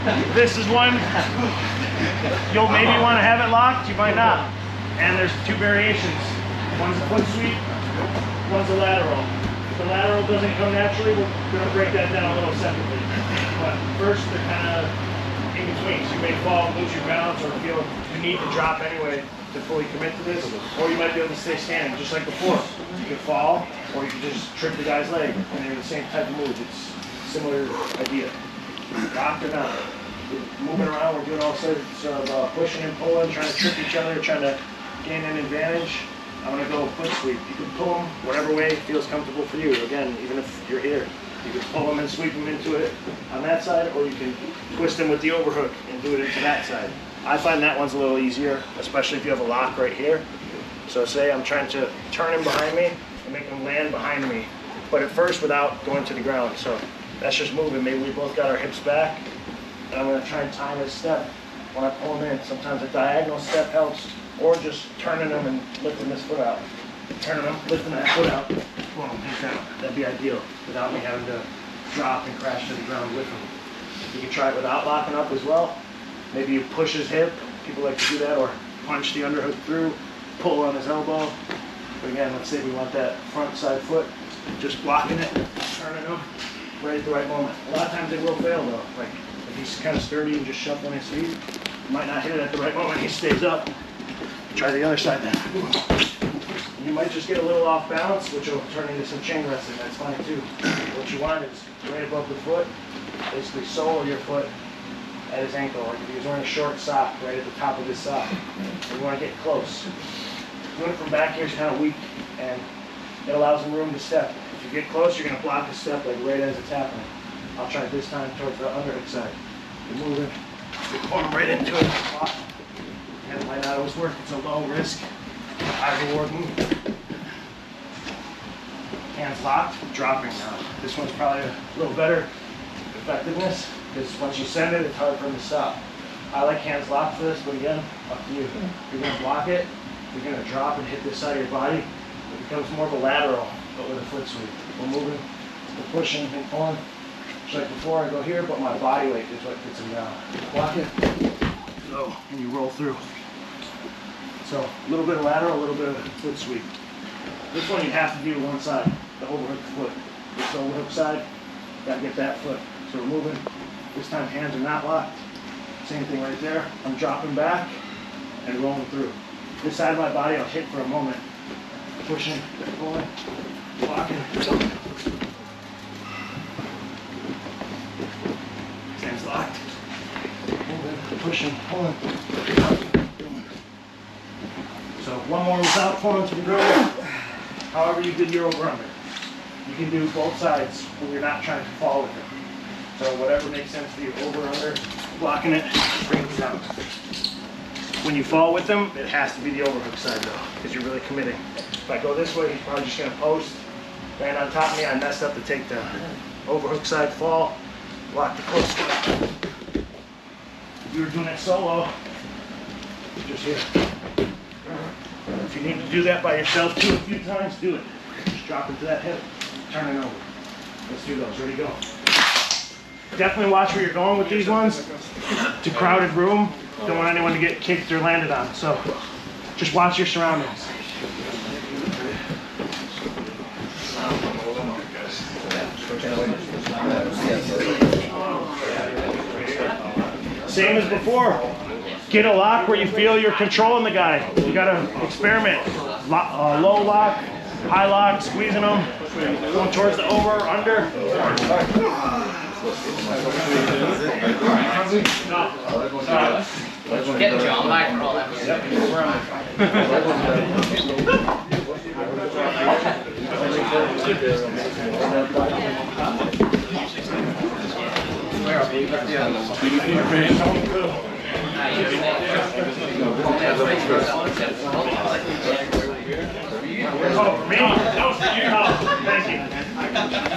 This is one, you'll maybe want to have it locked, you might not. And there's two variations. One's a foot sweep, one's a lateral. If the lateral doesn't come naturally, we're going to break that down a little separately. But first, they're kind of in between. So you may fall, lose your balance, or feel you need to drop anyway to fully commit to this. Or you might be able to stay standing, just like before. You can fall, or you can just trip the guy's leg, and they're the same type of move. It's a similar idea. Locked or not. We're moving around, we're doing all sorts of pushing and pulling, trying to trip each other, trying to gain an advantage. I'm going to go foot sweep. You can pull them whatever way feels comfortable for you. Again, even if you're here, you can pull them and sweep them into it on that side, or you can twist them with the overhook and do it into that side. I find that one's a little easier, especially if you have a lock right here. So say I'm trying to turn him behind me and make him land behind me, but at first without going to the ground. So that's just moving. Maybe we both got our hips back, and I'm going to try and time his step when I pull him in. Sometimes a diagonal step helps, or just turning them and lifting this foot out. Turning them, lifting that foot out, boom, he's down. That'd be ideal, without me having to drop and crash to the ground with him. You can try it without locking up as well. Maybe you push his hip, people like to do that, or punch the underhook through, pull on his elbow. But again, let's say we want that front side foot, just blocking it, turning him right at the right moment. A lot of times they will fail though. Like if he's kind of sturdy and just shuffling his feet, you might not hit it at the right moment, he stays up. Try the other side then. You might just get a little off balance, which will turn into some chain wrestling. That's fine too. What you want is right above the foot, basically sole of your foot at his ankle. Like if he was wearing a short sock, right at the top of his sock. And you want to get close. Doing it from back here is kind of weak, and it allows him room to step. If you get close, you're going to block the step like right as it's happening. I'll try this time towards the underhook side. You're moving, you're pulling right into it. And it might not always work. It's a low risk, high reward move. Hands locked, dropping now. This one's probably a little better effectiveness, because once you send it, it's hard for him to stop. I like hands locked for this, but again, up to you. You're going to block it, you're going to drop and hit this side of your body. It becomes more of a lateral, but with a foot sweep. We're moving, we're pushing and pulling. Just like before, I go here, but my body weight is what gets him down. Block it, go, and you roll through. So a little bit of lateral, a little bit of foot sweep. This one you have to do one side, the overhook foot. This overhook side, got to get that foot. So we're moving. This time hands are not locked. Same thing right there. I'm dropping back and rolling through. This side of my body I'll hit for a moment. Pushing, pulling, blocking. Hands locked. Moving, pushing, pulling. So one more without pulling to the ground. However you did your over under. You can do both sides when you're not trying to fall with it. So whatever makes sense for you, over, under, blocking it, bring it down. When you fall with them, it has to be the overhook side though, because you're really committing. If I go this way, he's probably just gonna post, land on top of me, I messed up the takedown. Overhook side fall, block the close foot. If you were doing it solo, just here. If you need to do that by yourself too a few times, do it. Just drop into that hip, turn it over. Let's do those, ready, go. Definitely watch where you're going with these ones. It's a crowded room. Don't want anyone to get kicked or landed on. So just watch your surroundings. Same as before. Get a lock where you feel you're controlling the guy. You gotta experiment. Low lock, high lock, squeezing them. Going towards the over, under. Get John back and all that. Oh, me? That was for you. Thank you.